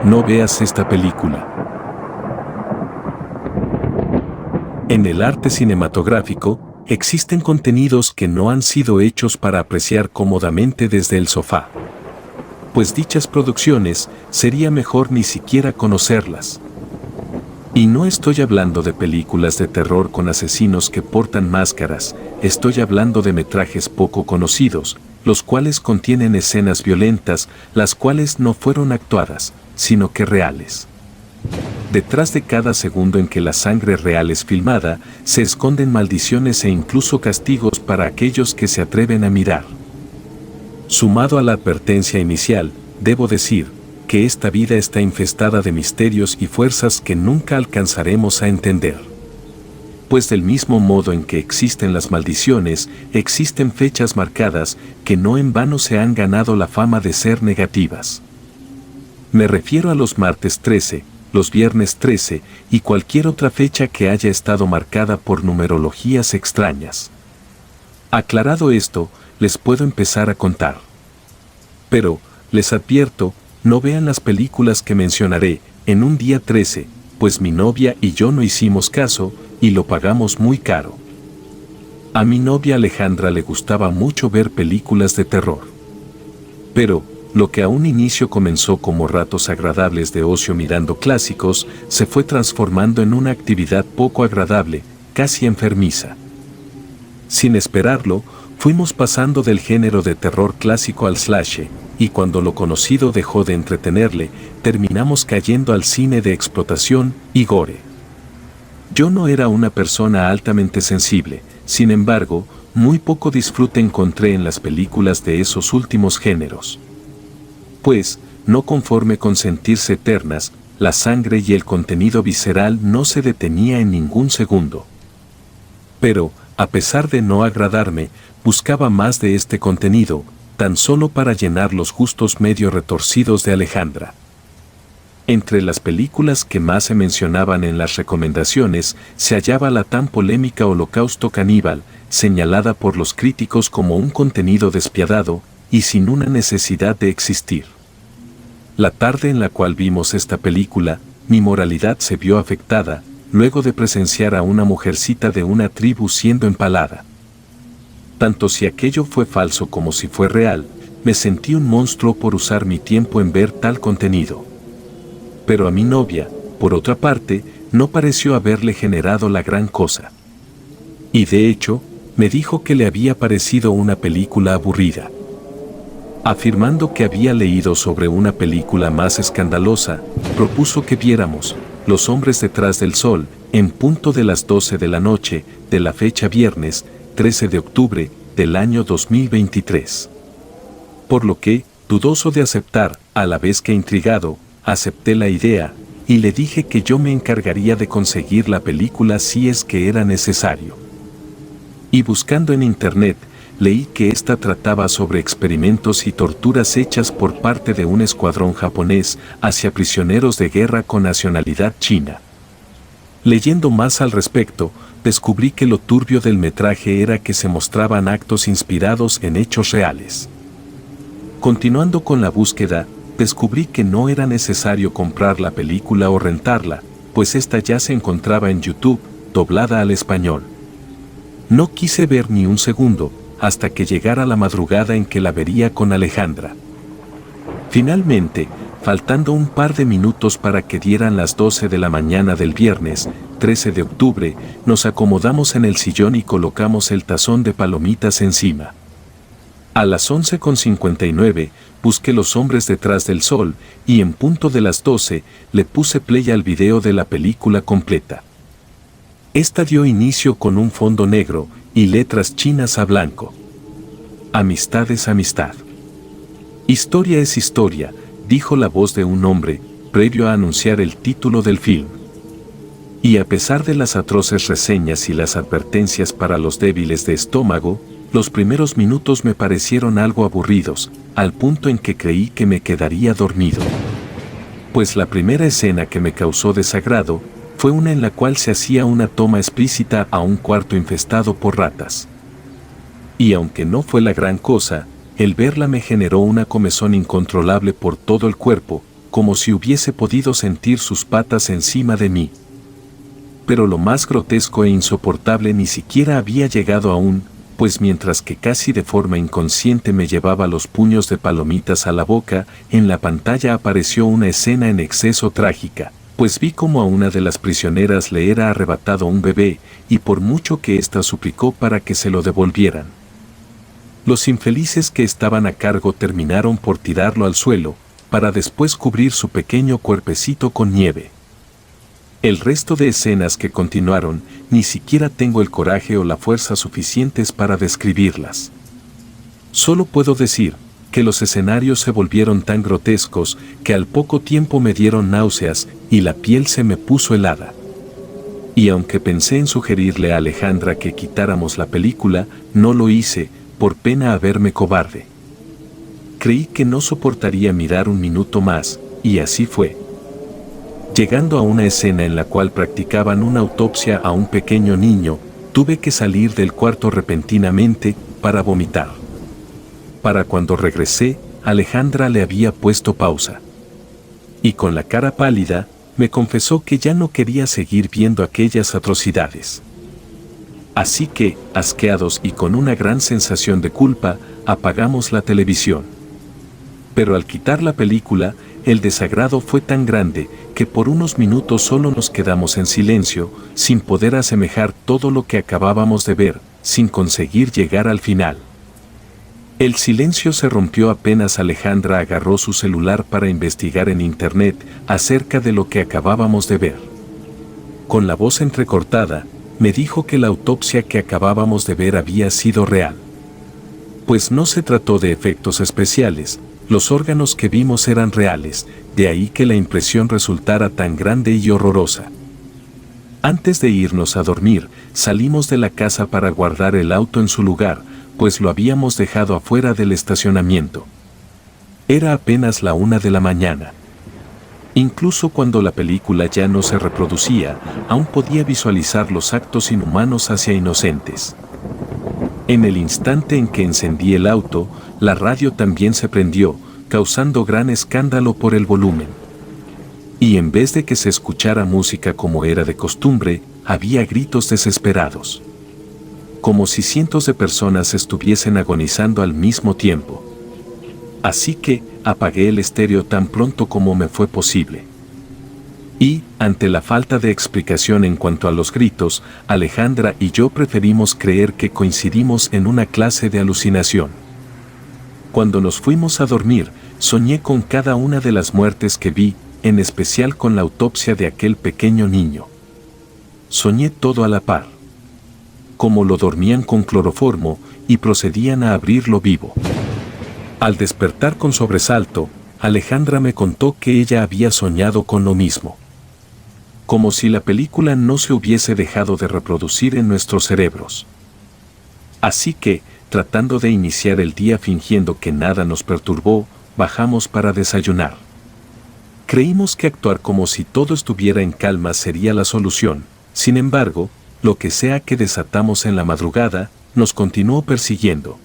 no veas esta película. En el arte cinematográfico, existen contenidos que no han sido hechos para apreciar cómodamente desde el sofá. Pues dichas producciones sería mejor ni siquiera conocerlas. Y no estoy hablando de películas de terror con asesinos que portan máscaras, estoy hablando de metrajes poco conocidos, los cuales contienen escenas violentas, las cuales no fueron actuadas, sino que reales. Detrás de cada segundo en que la sangre real es filmada, se esconden maldiciones e incluso castigos para aquellos que se atreven a mirar. Sumado a la advertencia inicial, debo decir que esta vida está infestada de misterios y fuerzas que nunca alcanzaremos a entender. Pues del mismo modo en que existen las maldiciones, existen fechas marcadas que no en vano se han ganado la fama de ser negativas. Me refiero a los martes 13, los viernes 13 y cualquier otra fecha que haya estado marcada por numerologías extrañas. Aclarado esto, les puedo empezar a contar. Pero, les advierto, no vean las películas que mencionaré en un día 13, pues mi novia y yo no hicimos caso y lo pagamos muy caro. A mi novia Alejandra le gustaba mucho ver películas de terror. Pero, lo que a un inicio comenzó como ratos agradables de ocio mirando clásicos, se fue transformando en una actividad poco agradable, casi enfermiza. Sin esperarlo, fuimos pasando del género de terror clásico al slasher, y cuando lo conocido dejó de entretenerle, terminamos cayendo al cine de explotación y gore. Yo no era una persona altamente sensible, sin embargo, muy poco disfrute encontré en las películas de esos últimos géneros. Pues, no conforme con sentirse eternas, la sangre y el contenido visceral no se detenía en ningún segundo. Pero, a pesar de no agradarme, buscaba más de este contenido, tan solo para llenar los gustos medio retorcidos de Alejandra. Entre las películas que más se mencionaban en las recomendaciones, se hallaba la tan polémica Holocausto Caníbal, señalada por los críticos como un contenido despiadado y sin una necesidad de existir. La tarde en la cual vimos esta película, mi moralidad se vio afectada, luego de presenciar a una mujercita de una tribu siendo empalada. Tanto si aquello fue falso como si fue real, me sentí un monstruo por usar mi tiempo en ver tal contenido. Pero a mi novia, por otra parte, no pareció haberle generado la gran cosa. Y de hecho, me dijo que le había parecido una película aburrida. Afirmando que había leído sobre una película más escandalosa, propuso que viéramos Los hombres detrás del sol, en punto de las 12 de la noche, de la fecha viernes, 13 de octubre, del año 2023. Por lo que, dudoso de aceptar, a la vez que intrigado, acepté la idea, y le dije que yo me encargaría de conseguir la película si es que era necesario. Y buscando en internet, leí que esta trataba sobre experimentos y torturas hechas por parte de un escuadrón japonés hacia prisioneros de guerra con nacionalidad china. Leyendo más al respecto, descubrí que lo turbio del metraje era que se mostraban actos inspirados en hechos reales. Continuando con la búsqueda, descubrí que no era necesario comprar la película o rentarla, pues esta ya se encontraba en YouTube, doblada al español. No quise ver ni un segundo, hasta que llegara la madrugada en que la vería con Alejandra. Finalmente, faltando un par de minutos para que dieran las 12 de la mañana del viernes, 13 de octubre, nos acomodamos en el sillón y colocamos el tazón de palomitas encima. A las 11:59, busqué Los hombres detrás del sol, y en punto de las 12, le puse play al video de la película completa. Esta dio inicio con un fondo negro y letras chinas a blanco. Amistad es amistad. Historia es historia, dijo la voz de un hombre, previo a anunciar el título del film. Y a pesar de las atroces reseñas y las advertencias para los débiles de estómago, los primeros minutos me parecieron algo aburridos, al punto en que creí que me quedaría dormido. Pues la primera escena que me causó desagrado fue una en la cual se hacía una toma explícita a un cuarto infestado por ratas. Y aunque no fue la gran cosa, el verla me generó una comezón incontrolable por todo el cuerpo, como si hubiese podido sentir sus patas encima de mí. Pero lo más grotesco e insoportable ni siquiera había llegado aún, pues mientras que casi de forma inconsciente me llevaba los puños de palomitas a la boca, en la pantalla apareció una escena en exceso trágica, pues vi como a una de las prisioneras le era arrebatado un bebé, y por mucho que ésta suplicó para que se lo devolvieran. Los infelices que estaban a cargo terminaron por tirarlo al suelo, para después cubrir su pequeño cuerpecito con nieve. El resto de escenas que continuaron, ni siquiera tengo el coraje o la fuerza suficientes para describirlas. Solo puedo decir que los escenarios se volvieron tan grotescos que al poco tiempo me dieron náuseas y la piel se me puso helada. Y aunque pensé en sugerirle a Alejandra que quitáramos la película, no lo hice, por pena a verme cobarde. Creí que no soportaría mirar un minuto más, y así fue. Llegando a una escena en la cual practicaban una autopsia a un pequeño niño, tuve que salir del cuarto repentinamente para vomitar. Para cuando regresé, Alejandra le había puesto pausa. Y con la cara pálida, me confesó que ya no quería seguir viendo aquellas atrocidades. Así que, asqueados y con una gran sensación de culpa, apagamos la televisión. Pero al quitar la película, el desagrado fue tan grande que por unos minutos solo nos quedamos en silencio, sin poder asemejar todo lo que acabábamos de ver, sin conseguir llegar al final. El silencio se rompió apenas Alejandra agarró su celular para investigar en internet acerca de lo que acabábamos de ver. Con la voz entrecortada, me dijo que la autopsia que acabábamos de ver había sido real. Pues no se trató de efectos especiales, los órganos que vimos eran reales, de ahí que la impresión resultara tan grande y horrorosa. Antes de irnos a dormir, salimos de la casa para guardar el auto en su lugar, pues lo habíamos dejado afuera del estacionamiento. Era apenas la 1 de la mañana. Incluso cuando la película ya no se reproducía, aún podía visualizar los actos inhumanos hacia inocentes. En el instante en que encendí el auto, la radio también se prendió, causando gran escándalo por el volumen. Y en vez de que se escuchara música como era de costumbre, había gritos desesperados. Como si cientos de personas estuviesen agonizando al mismo tiempo. Así que, apagué el estéreo tan pronto como me fue posible. Y, ante la falta de explicación en cuanto a los gritos, Alejandra y yo preferimos creer que coincidimos en una clase de alucinación. Cuando nos fuimos a dormir, soñé con cada una de las muertes que vi, en especial con la autopsia de aquel pequeño niño. Soñé todo a la par. Como lo dormían con cloroformo y procedían a abrirlo vivo. Al despertar con sobresalto, Alejandra me contó que ella había soñado con lo mismo. Como si la película no se hubiese dejado de reproducir en nuestros cerebros. Así que, tratando de iniciar el día fingiendo que nada nos perturbó, bajamos para desayunar. Creímos que actuar como si todo estuviera en calma sería la solución, sin embargo, lo que sea que desatamos en la madrugada, nos continuó persiguiendo.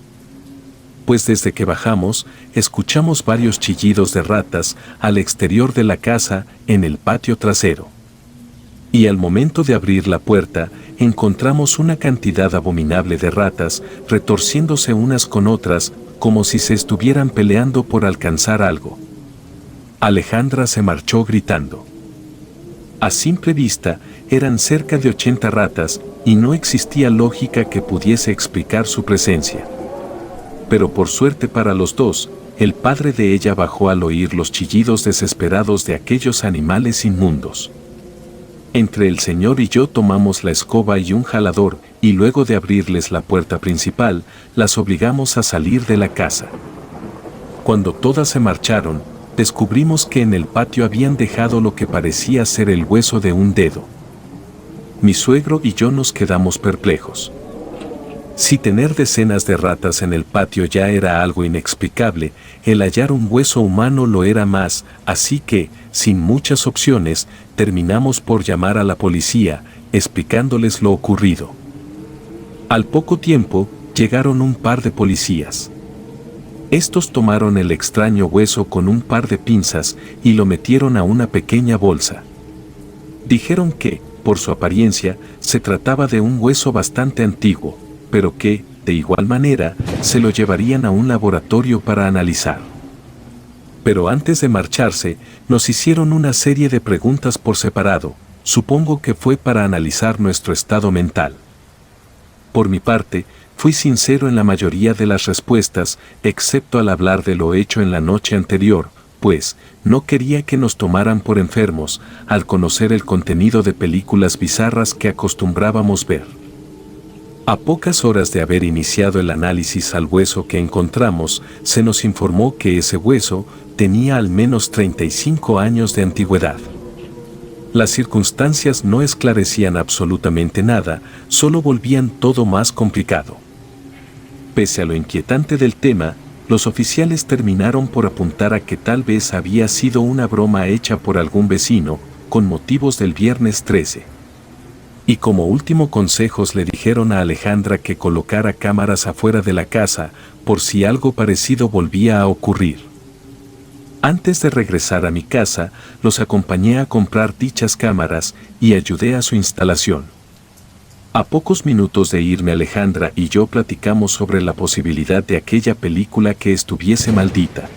Pues desde que bajamos, escuchamos varios chillidos de ratas al exterior de la casa, en el patio trasero. Y al momento de abrir la puerta, encontramos una cantidad abominable de ratas, retorciéndose unas con otras, como si se estuvieran peleando por alcanzar algo. Alejandra se marchó gritando. A simple vista, eran cerca de 80 ratas, y no existía lógica que pudiese explicar su presencia. Pero por suerte para los dos, el padre de ella bajó al oír los chillidos desesperados de aquellos animales inmundos. Entre el señor y yo tomamos la escoba y un jalador, y luego de abrirles la puerta principal, las obligamos a salir de la casa. Cuando todas se marcharon, descubrimos que en el patio habían dejado lo que parecía ser el hueso de un dedo. Mi suegro y yo nos quedamos perplejos. Si tener decenas de ratas en el patio ya era algo inexplicable, el hallar un hueso humano lo era más, así que, sin muchas opciones, terminamos por llamar a la policía, explicándoles lo ocurrido. Al poco tiempo, llegaron un par de policías. Estos tomaron el extraño hueso con un par de pinzas y lo metieron a una pequeña bolsa. Dijeron que, por su apariencia, se trataba de un hueso bastante antiguo, pero que, de igual manera, se lo llevarían a un laboratorio para analizar. Pero antes de marcharse, nos hicieron una serie de preguntas por separado, supongo que fue para analizar nuestro estado mental. Por mi parte, fui sincero en la mayoría de las respuestas, excepto al hablar de lo hecho en la noche anterior, pues no quería que nos tomaran por enfermos al conocer el contenido de películas bizarras que acostumbrábamos ver. A pocas horas de haber iniciado el análisis al hueso que encontramos, se nos informó que ese hueso tenía al menos 35 años de antigüedad. Las circunstancias no esclarecían absolutamente nada, solo volvían todo más complicado. Pese a lo inquietante del tema, los oficiales terminaron por apuntar a que tal vez había sido una broma hecha por algún vecino, con motivos del viernes 13. Y como último consejos le dijeron a Alejandra que colocara cámaras afuera de la casa, por si algo parecido volvía a ocurrir. Antes de regresar a mi casa, los acompañé a comprar dichas cámaras y ayudé a su instalación. A pocos minutos de irme, Alejandra y yo platicamos sobre la posibilidad de aquella película que estuviese maldita.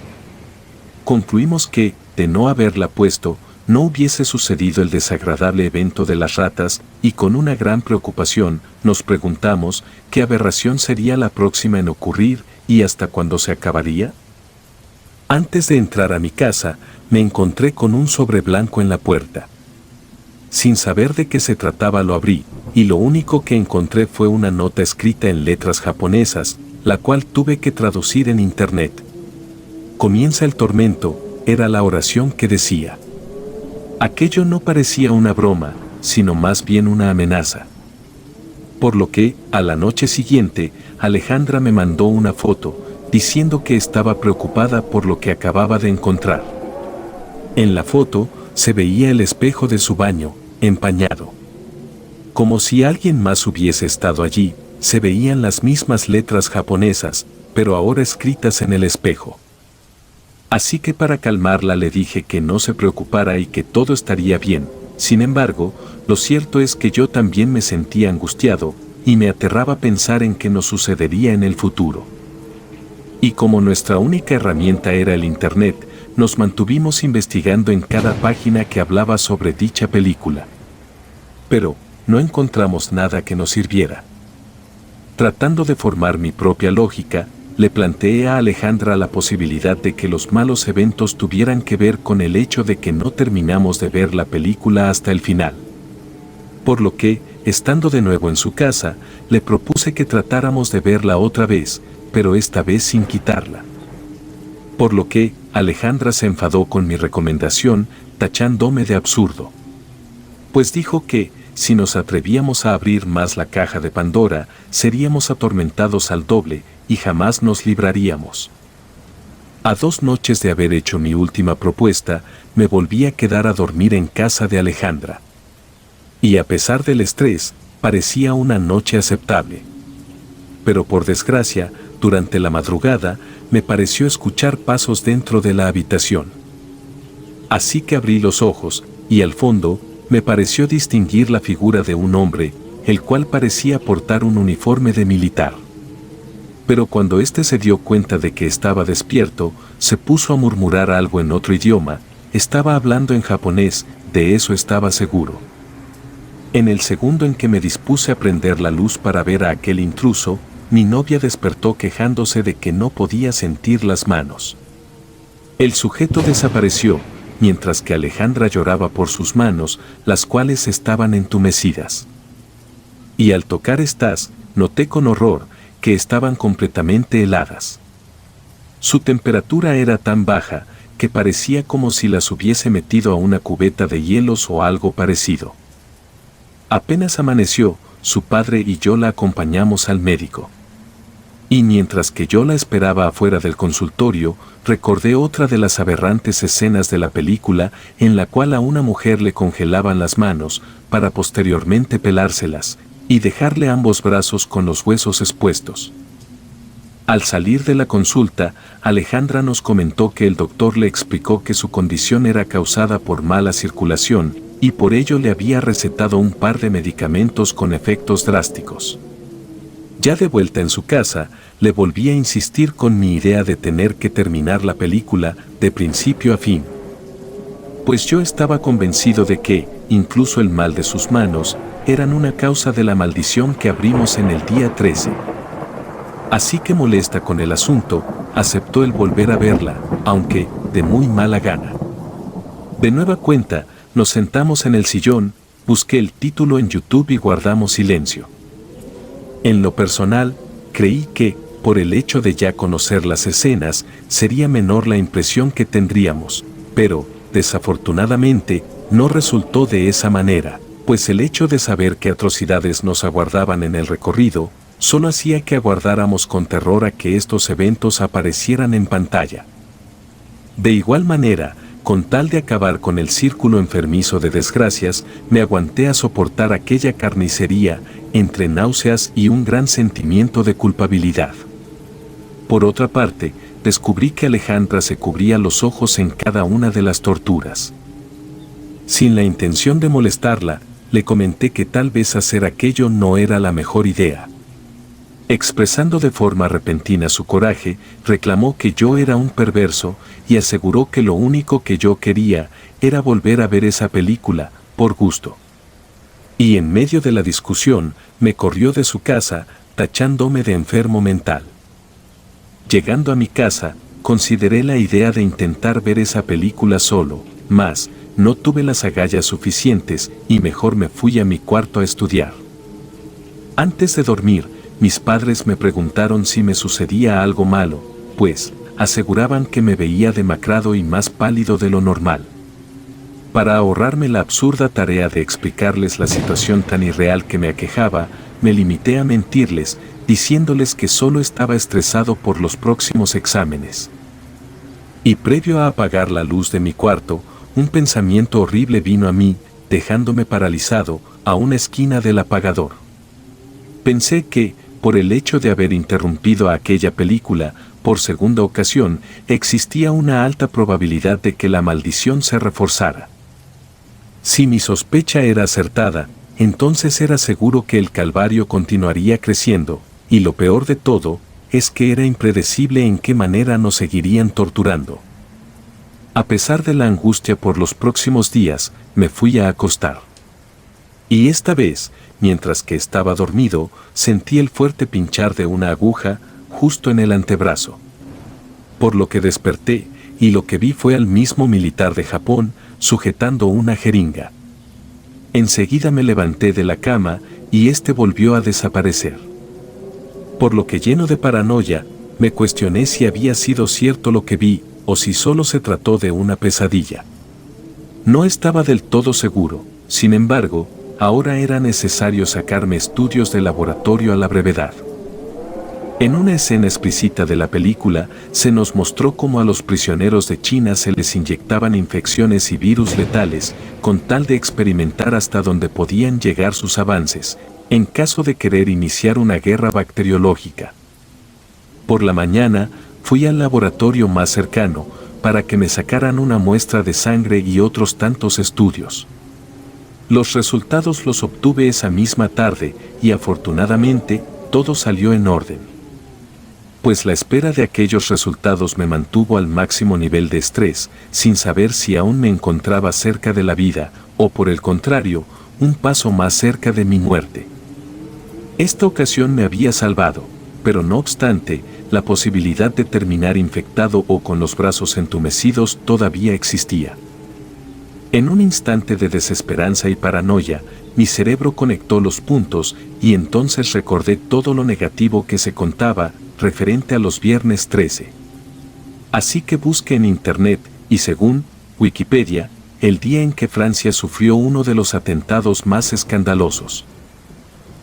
Concluimos que, de no haberla puesto, no hubiese sucedido el desagradable evento de las ratas, y con una gran preocupación, nos preguntamos qué aberración sería la próxima en ocurrir y hasta cuándo se acabaría. Antes de entrar a mi casa, me encontré con un sobre blanco en la puerta. Sin saber de qué se trataba lo abrí, y lo único que encontré fue una nota escrita en letras japonesas, la cual tuve que traducir en internet. Comienza el tormento, era la oración que decía. Aquello no parecía una broma, sino más bien una amenaza. Por lo que, a la noche siguiente, Alejandra me mandó una foto, diciendo que estaba preocupada por lo que acababa de encontrar. En la foto, se veía el espejo de su baño, empañado. Como si alguien más hubiese estado allí, se veían las mismas letras japonesas, pero ahora escritas en el espejo. Así que para calmarla le dije que no se preocupara y que todo estaría bien. Sin embargo, lo cierto es que yo también me sentía angustiado, y me aterraba pensar en qué nos sucedería en el futuro. Y como nuestra única herramienta era el Internet, nos mantuvimos investigando en cada página que hablaba sobre dicha película. Pero no encontramos nada que nos sirviera. Tratando de formar mi propia lógica, le planteé a Alejandra la posibilidad de que los malos eventos tuvieran que ver con el hecho de que no terminamos de ver la película hasta el final. Por lo que, estando de nuevo en su casa, le propuse que tratáramos de verla otra vez, pero esta vez sin quitarla. Por lo que, Alejandra se enfadó con mi recomendación, tachándome de absurdo. Pues dijo que, si nos atrevíamos a abrir más la caja de Pandora, seríamos atormentados al doble y jamás nos libraríamos. A 2 noches de haber hecho mi última propuesta, me volví a quedar a dormir en casa de Alejandra. Y a pesar del estrés, parecía una noche aceptable. Pero por desgracia, durante la madrugada, me pareció escuchar pasos dentro de la habitación. Así que abrí los ojos, y al fondo, me pareció distinguir la figura de un hombre, el cual parecía portar un uniforme de militar. Pero cuando éste se dio cuenta de que estaba despierto, se puso a murmurar algo en otro idioma. Estaba hablando en japonés, de eso estaba seguro. En el segundo en que me dispuse a prender la luz para ver a aquel intruso, mi novia despertó quejándose de que no podía sentir las manos. El sujeto desapareció, mientras que Alejandra lloraba por sus manos, las cuales estaban entumecidas. Y al tocar estas, noté con horror que estaban completamente heladas. Su temperatura era tan baja que parecía como si las hubiese metido a una cubeta de hielos o algo parecido. Apenas amaneció, su padre y yo la acompañamos al médico. Y mientras que yo la esperaba afuera del consultorio, recordé otra de las aberrantes escenas de la película en la cual a una mujer le congelaban las manos para posteriormente pelárselas y dejarle ambos brazos con los huesos expuestos. Al salir de la consulta, Alejandra nos comentó que el doctor le explicó que su condición era causada por mala circulación y por ello le había recetado un par de medicamentos con efectos drásticos. Ya de vuelta en su casa, le volví a insistir con mi idea de tener que terminar la película de principio a fin. Pues yo estaba convencido de que, incluso el mal de sus manos, eran una causa de la maldición que abrimos en el día 13. Así que molesta con el asunto, aceptó el volver a verla, aunque de muy mala gana. De nueva cuenta, nos sentamos en el sillón, busqué el título en YouTube y guardamos silencio. En lo personal, creí que, por el hecho de ya conocer las escenas, sería menor la impresión que tendríamos, pero, desafortunadamente, no resultó de esa manera, pues el hecho de saber qué atrocidades nos aguardaban en el recorrido, solo hacía que aguardáramos con terror a que estos eventos aparecieran en pantalla. De igual manera, con tal de acabar con el círculo enfermizo de desgracias, me aguanté a soportar aquella carnicería, entre náuseas y un gran sentimiento de culpabilidad. Por otra parte, descubrí que Alejandra se cubría los ojos en cada una de las torturas. Sin la intención de molestarla, le comenté que tal vez hacer aquello no era la mejor idea. Expresando de forma repentina su coraje, reclamó que yo era un perverso y aseguró que lo único que yo quería era volver a ver esa película, por gusto. Y en medio de la discusión, me corrió de su casa, tachándome de enfermo mental. Llegando a mi casa, consideré la idea de intentar ver esa película solo, mas no tuve las agallas suficientes y mejor me fui a mi cuarto a estudiar. Antes de dormir, mis padres me preguntaron si me sucedía algo malo, pues aseguraban que me veía demacrado y más pálido de lo normal. Para ahorrarme la absurda tarea de explicarles la situación tan irreal que me aquejaba, me limité a mentirles, diciéndoles que solo estaba estresado por los próximos exámenes. Y previo a apagar la luz de mi cuarto, un pensamiento horrible vino a mí, dejándome paralizado, a una esquina del apagador. Pensé que, por el hecho de haber interrumpido aquella película, por segunda ocasión, existía una alta probabilidad de que la maldición se reforzara. Si mi sospecha era acertada, entonces era seguro que el calvario continuaría creciendo, y lo peor de todo, es que era impredecible en qué manera nos seguirían torturando. A pesar de la angustia por los próximos días, me fui a acostar. Y esta vez, mientras que estaba dormido, sentí el fuerte pinchar de una aguja justo en el antebrazo. Por lo que desperté, y lo que vi fue al mismo militar de Japón, sujetando una jeringa. Enseguida me levanté de la cama, y este volvió a desaparecer. Por lo que lleno de paranoia, me cuestioné si había sido cierto lo que vi, o si solo se trató de una pesadilla. No estaba del todo seguro, sin embargo, ahora era necesario sacarme estudios de laboratorio a la brevedad. En una escena explícita de la película, se nos mostró cómo a los prisioneros de China se les inyectaban infecciones y virus letales, con tal de experimentar hasta dónde podían llegar sus avances, en caso de querer iniciar una guerra bacteriológica. Por la mañana, fui al laboratorio más cercano, para que me sacaran una muestra de sangre y otros tantos estudios. Los resultados los obtuve esa misma tarde y afortunadamente todo salió en orden. Pues la espera de aquellos resultados me mantuvo al máximo nivel de estrés, sin saber si aún me encontraba cerca de la vida, o por el contrario, un paso más cerca de mi muerte. Esta ocasión me había salvado, pero no obstante, la posibilidad de terminar infectado o con los brazos entumecidos todavía existía. En un instante de desesperanza y paranoia, mi cerebro conectó los puntos y entonces recordé todo lo negativo que se contaba referente a los viernes 13. Así que busqué en internet y según Wikipedia, el día en que Francia sufrió uno de los atentados más escandalosos.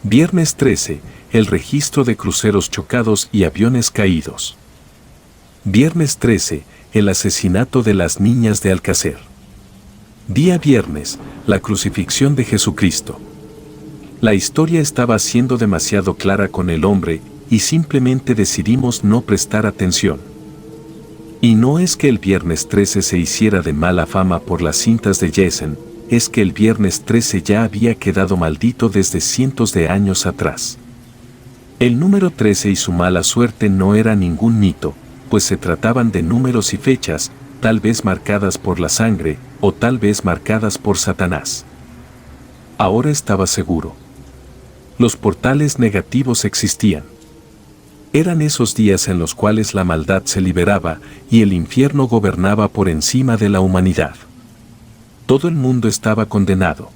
Viernes 13, el registro de cruceros chocados y aviones caídos. Viernes 13, el asesinato de las niñas de Alcácer. Día viernes, la crucifixión de Jesucristo. La historia estaba siendo demasiado clara con el hombre, y simplemente decidimos no prestar atención. Y no es que el viernes 13 se hiciera de mala fama por las cintas de Jason, es que el viernes 13 ya había quedado maldito desde cientos de años atrás. El número 13 y su mala suerte no era ningún mito, pues se trataban de números y fechas, tal vez marcadas por la sangre, o tal vez marcadas por Satanás. Ahora estaba seguro. Los portales negativos existían. Eran esos días en los cuales la maldad se liberaba y el infierno gobernaba por encima de la humanidad. Todo el mundo estaba condenado.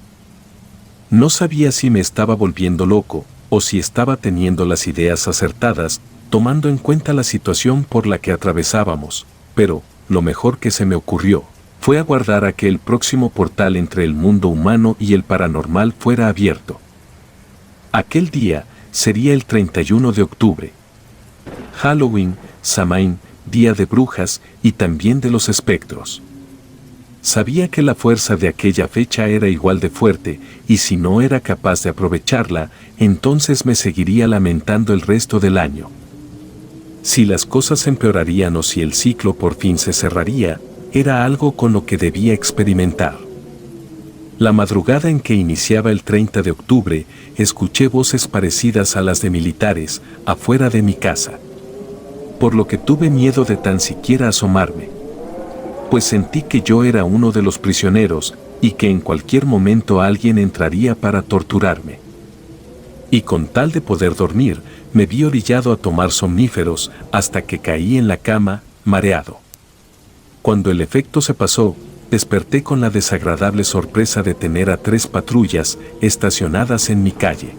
No sabía si me estaba volviendo loco, o si estaba teniendo las ideas acertadas, tomando en cuenta la situación por la que atravesábamos, pero lo mejor que se me ocurrió fue aguardar a que el próximo portal entre el mundo humano y el paranormal fuera abierto. Aquel día sería el 31 de octubre. Halloween, Samhain, Día de Brujas y también de los espectros. Sabía que la fuerza de aquella fecha era igual de fuerte, y si no era capaz de aprovecharla, entonces me seguiría lamentando el resto del año. Si las cosas empeorarían o si el ciclo por fin se cerraría, era algo con lo que debía experimentar. La madrugada en que iniciaba el 30 de octubre, escuché voces parecidas a las de militares, afuera de mi casa. Por lo que tuve miedo de tan siquiera asomarme. Pues sentí que yo era uno de los prisioneros, y que en cualquier momento alguien entraría para torturarme. Y con tal de poder dormir, me vi orillado a tomar somníferos, hasta que caí en la cama, mareado. Cuando el efecto se pasó, desperté con la desagradable sorpresa de tener a 3 patrullas estacionadas en mi calle.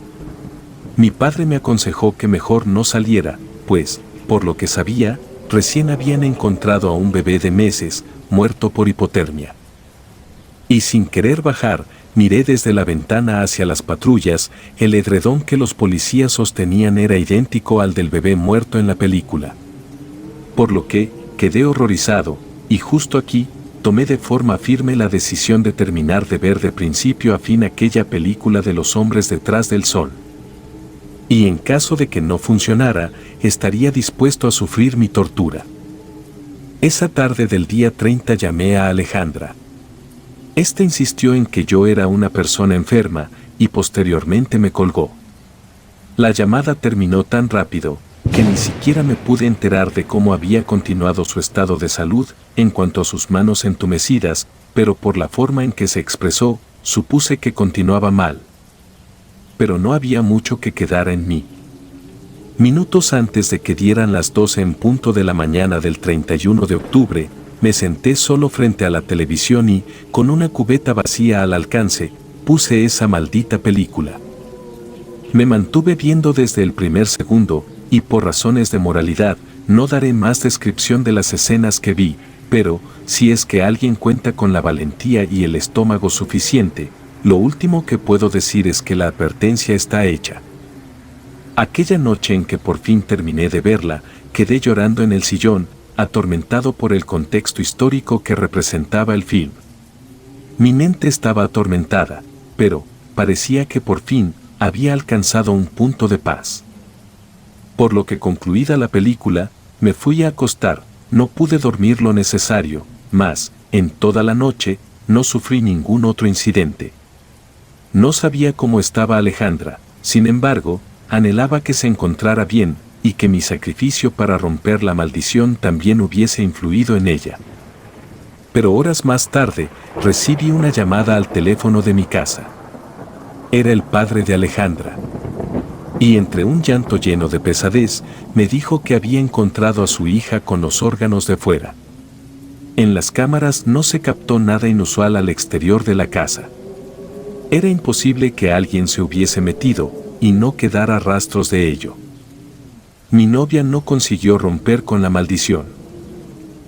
Mi padre me aconsejó que mejor no saliera, pues, por lo que sabía, recién habían encontrado a un bebé de meses, muerto por hipotermia. Y sin querer bajar, miré desde la ventana hacia las patrullas. El edredón que los policías sostenían era idéntico al del bebé muerto en la película. Por lo que, quedé horrorizado, y justo aquí, tomé de forma firme la decisión de terminar de ver de principio a fin aquella película de los hombres detrás del sol. Y en caso de que no funcionara, estaría dispuesto a sufrir mi tortura. Esa tarde del día 30 llamé a Alejandra. Esta insistió en que yo era una persona enferma, y posteriormente me colgó. La llamada terminó tan rápido, que ni siquiera me pude enterar de cómo había continuado su estado de salud, en cuanto a sus manos entumecidas, pero por la forma en que se expresó, supuse que continuaba mal. Pero no había mucho que quedara en mí. Minutos antes de que dieran las 12 en punto de la mañana del 31 de octubre, me senté solo frente a la televisión y, con una cubeta vacía al alcance, puse esa maldita película. Me mantuve viendo desde el primer segundo, y por razones de moralidad, no daré más descripción de las escenas que vi, pero, si es que alguien cuenta con la valentía y el estómago suficiente, lo último que puedo decir es que la advertencia está hecha. Aquella noche en que por fin terminé de verla, quedé llorando en el sillón, atormentado por el contexto histórico que representaba el film. Mi mente estaba atormentada, pero parecía que por fin había alcanzado un punto de paz. Por lo que concluida la película, me fui a acostar. No pude dormir lo necesario, mas, en toda la noche, no sufrí ningún otro incidente. No sabía cómo estaba Alejandra, sin embargo, anhelaba que se encontrara bien, y que mi sacrificio para romper la maldición también hubiese influido en ella. Pero horas más tarde, recibí una llamada al teléfono de mi casa. Era el padre de Alejandra. Y entre un llanto lleno de pesadez, me dijo que había encontrado a su hija con los órganos de fuera. En las cámaras no se captó nada inusual al exterior de la casa. Era imposible que alguien se hubiese metido, y no quedara rastros de ello. Mi novia no consiguió romper con la maldición.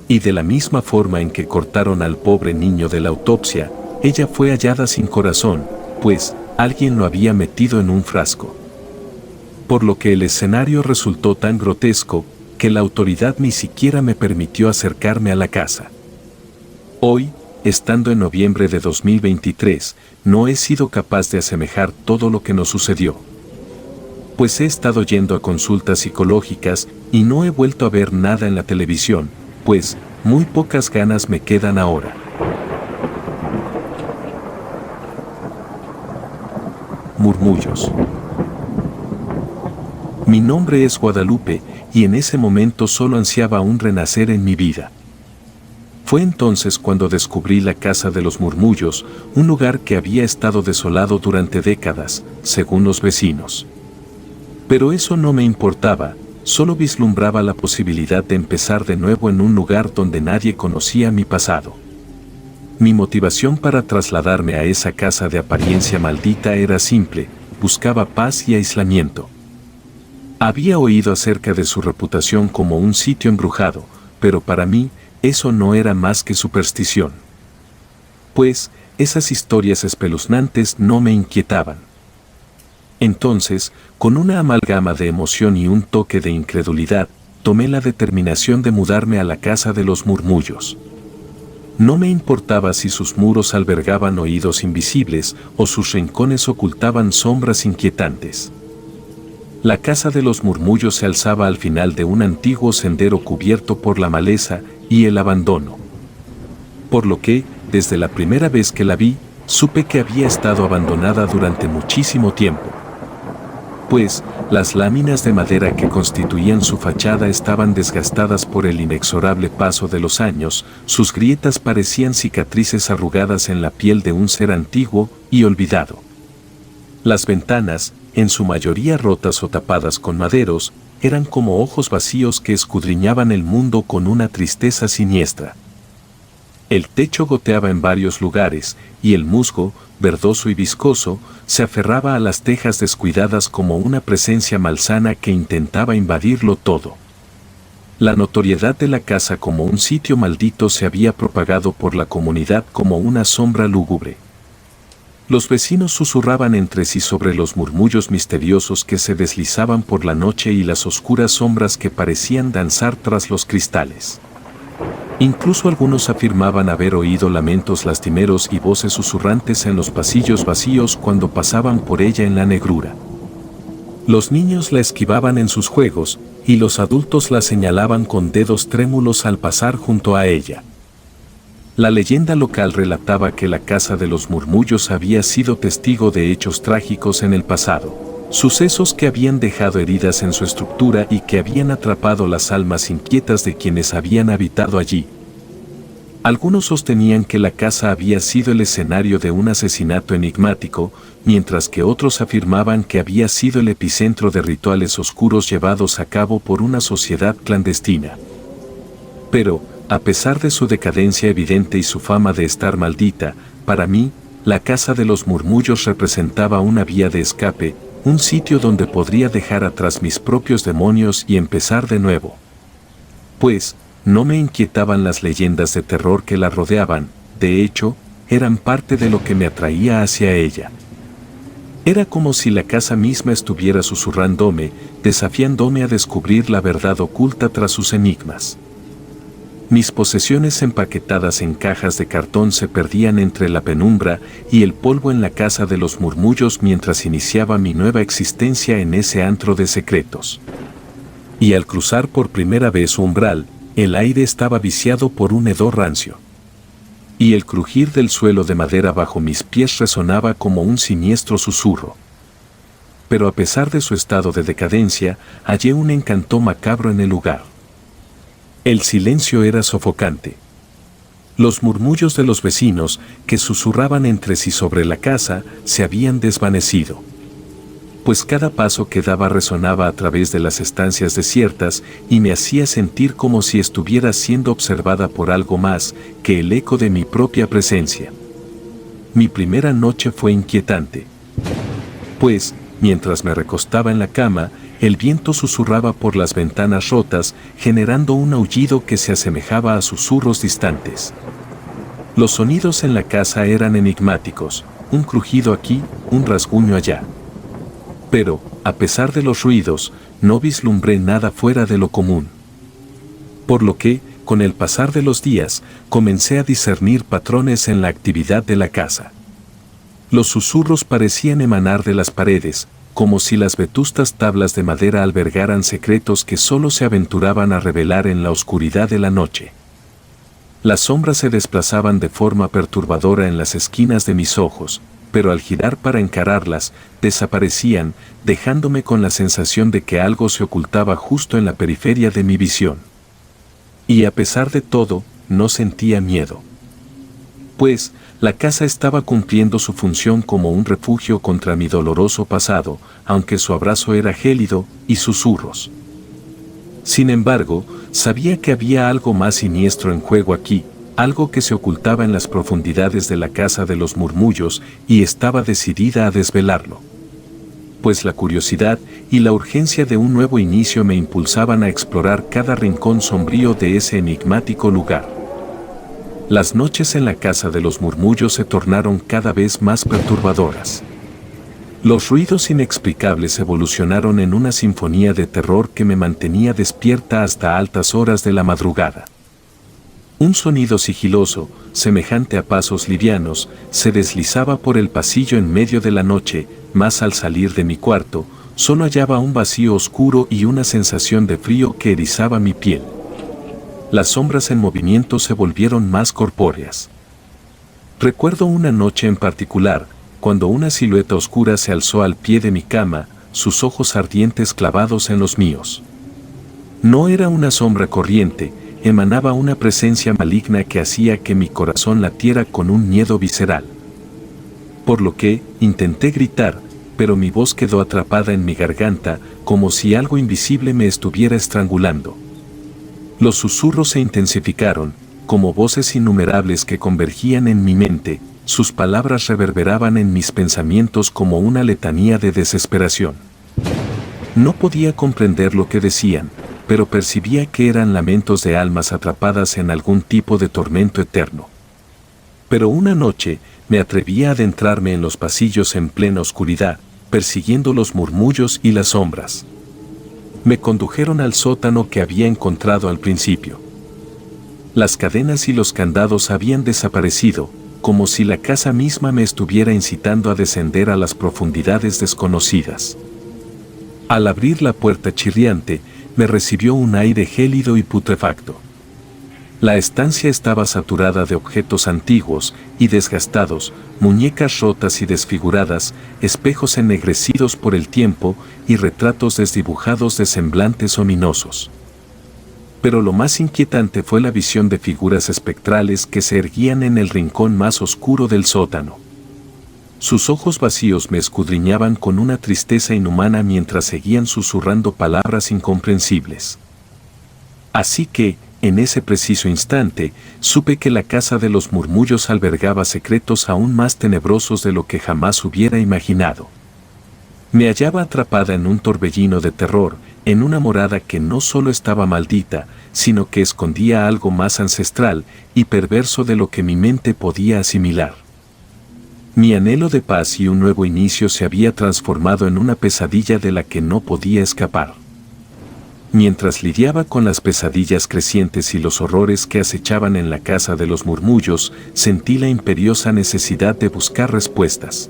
Y de la misma forma en que cortaron al pobre niño de la autopsia, ella fue hallada sin corazón, pues alguien lo había metido en un frasco. Por lo que el escenario resultó tan grotesco, que la autoridad ni siquiera me permitió acercarme a la casa. Hoy, estando en noviembre de 2023, no he sido capaz de asemejar todo lo que nos sucedió. pues he estado yendo a consultas psicológicas y no he vuelto a ver nada en la televisión, pues muy pocas ganas me quedan ahora. Murmullos. Mi nombre es Guadalupe y en ese momento solo ansiaba un renacer en mi vida. Fue entonces cuando descubrí la Casa de los Murmullos, un lugar que había estado desolado durante décadas, según los vecinos. Pero eso no me importaba, solo vislumbraba la posibilidad de empezar de nuevo en un lugar donde nadie conocía mi pasado. Mi motivación para trasladarme a esa casa de apariencia maldita era simple: buscaba paz y aislamiento. Había oído acerca de su reputación como un sitio embrujado, pero para mí, eso no era más que superstición. Pues, esas historias espeluznantes no me inquietaban. Entonces, con una amalgama de emoción y un toque de incredulidad, tomé la determinación de mudarme a la Casa de los Murmullos. No me importaba si sus muros albergaban oídos invisibles o sus rincones ocultaban sombras inquietantes. La Casa de los Murmullos se alzaba al final de un antiguo sendero cubierto por la maleza y el abandono. Por lo que, desde la primera vez que la vi, supe que había estado abandonada durante muchísimo tiempo. Pues, las láminas de madera que constituían su fachada estaban desgastadas por el inexorable paso de los años, sus grietas parecían cicatrices arrugadas en la piel de un ser antiguo y olvidado. Las ventanas, en su mayoría rotas o tapadas con maderos, eran como ojos vacíos que escudriñaban el mundo con una tristeza siniestra. El techo goteaba en varios lugares, y el musgo, verdoso y viscoso, se aferraba a las tejas descuidadas como una presencia malsana que intentaba invadirlo todo. La notoriedad de la casa como un sitio maldito se había propagado por la comunidad como una sombra lúgubre. Los vecinos susurraban entre sí sobre los murmullos misteriosos que se deslizaban por la noche y las oscuras sombras que parecían danzar tras los cristales. Incluso algunos afirmaban haber oído lamentos lastimeros y voces susurrantes en los pasillos vacíos cuando pasaban por ella en la negrura. Los niños la esquivaban en sus juegos, y los adultos la señalaban con dedos trémulos al pasar junto a ella. La leyenda local relataba que la Casa de los Murmullos había sido testigo de hechos trágicos en el pasado. Sucesos que habían dejado heridas en su estructura y que habían atrapado las almas inquietas de quienes habían habitado allí. Algunos sostenían que la casa había sido el escenario de un asesinato enigmático, mientras que otros afirmaban que había sido el epicentro de rituales oscuros llevados a cabo por una sociedad clandestina. Pero, a pesar de su decadencia evidente y su fama de estar maldita, para mí, la Casa de los Murmullos representaba una vía de escape, un sitio donde podría dejar atrás mis propios demonios y empezar de nuevo. Pues, no me inquietaban las leyendas de terror que la rodeaban, de hecho, eran parte de lo que me atraía hacia ella. Era como si la casa misma estuviera susurrándome, desafiándome a descubrir la verdad oculta tras sus enigmas. Mis posesiones empaquetadas en cajas de cartón se perdían entre la penumbra y el polvo en la Casa de los Murmullos mientras iniciaba mi nueva existencia en ese antro de secretos. Y al cruzar por primera vez su umbral, el aire estaba viciado por un hedor rancio. Y el crujir del suelo de madera bajo mis pies resonaba como un siniestro susurro. Pero a pesar de su estado de decadencia, hallé un encanto macabro en el lugar. El silencio era sofocante. Los murmullos de los vecinos, que susurraban entre sí sobre la casa, se habían desvanecido. Pues cada paso que daba resonaba a través de las estancias desiertas y me hacía sentir como si estuviera siendo observada por algo más que el eco de mi propia presencia. Mi primera noche fue inquietante. Pues, mientras me recostaba en la cama, el viento susurraba por las ventanas rotas, generando un aullido que se asemejaba a susurros distantes. Los sonidos en la casa eran enigmáticos, un crujido aquí, un rasguño allá. Pero, a pesar de los ruidos, no vislumbré nada fuera de lo común. Por lo que, con el pasar de los días, comencé a discernir patrones en la actividad de la casa. Los susurros parecían emanar de las paredes, como si las vetustas tablas de madera albergaran secretos que solo se aventuraban a revelar en la oscuridad de la noche. Las sombras se desplazaban de forma perturbadora en las esquinas de mis ojos, pero al girar para encararlas, desaparecían, dejándome con la sensación de que algo se ocultaba justo en la periferia de mi visión. Y a pesar de todo, no sentía miedo. Pues, la casa estaba cumpliendo su función como un refugio contra mi doloroso pasado, aunque su abrazo era gélido y susurros. Sin embargo, sabía que había algo más siniestro en juego aquí, algo que se ocultaba en las profundidades de la casa de los murmullos y estaba decidida a desvelarlo. Pues la curiosidad y la urgencia de un nuevo inicio me impulsaban a explorar cada rincón sombrío de ese enigmático lugar. Las noches en la casa de los murmullos se tornaron cada vez más perturbadoras. Los ruidos inexplicables evolucionaron en una sinfonía de terror que me mantenía despierta hasta altas horas de la madrugada. Un sonido sigiloso, semejante a pasos livianos, se deslizaba por el pasillo en medio de la noche, mas al salir de mi cuarto, solo hallaba un vacío oscuro y una sensación de frío que erizaba mi piel. Las sombras en movimiento se volvieron más corpóreas. Recuerdo una noche en particular, cuando una silueta oscura se alzó al pie de mi cama, sus ojos ardientes clavados en los míos. No era una sombra corriente, emanaba una presencia maligna que hacía que mi corazón latiera con un miedo visceral. Por lo que intenté gritar, pero mi voz quedó atrapada en mi garganta, como si algo invisible me estuviera estrangulando. Los susurros se intensificaron, como voces innumerables que convergían en mi mente, sus palabras reverberaban en mis pensamientos como una letanía de desesperación. No podía comprender lo que decían, pero percibía que eran lamentos de almas atrapadas en algún tipo de tormento eterno. Pero una noche, me atreví a adentrarme en los pasillos en plena oscuridad, persiguiendo los murmullos y las sombras. Me condujeron al sótano que había encontrado al principio. Las cadenas y los candados habían desaparecido, como si la casa misma me estuviera incitando a descender a las profundidades desconocidas. Al abrir la puerta chirriante, me recibió un aire gélido y putrefacto. La estancia estaba saturada de objetos antiguos y desgastados, muñecas rotas y desfiguradas, espejos ennegrecidos por el tiempo y retratos desdibujados de semblantes ominosos. Pero lo más inquietante fue la visión de figuras espectrales que se erguían en el rincón más oscuro del sótano. Sus ojos vacíos me escudriñaban con una tristeza inhumana mientras seguían susurrando palabras incomprensibles. Así que, en ese preciso instante, supe que la casa de los murmullos albergaba secretos aún más tenebrosos de lo que jamás hubiera imaginado. Me hallaba atrapada en un torbellino de terror, en una morada que no solo estaba maldita, sino que escondía algo más ancestral y perverso de lo que mi mente podía asimilar. Mi anhelo de paz y un nuevo inicio se había transformado en una pesadilla de la que no podía escapar. Mientras lidiaba con las pesadillas crecientes y los horrores que acechaban en la casa de los murmullos, sentí la imperiosa necesidad de buscar respuestas.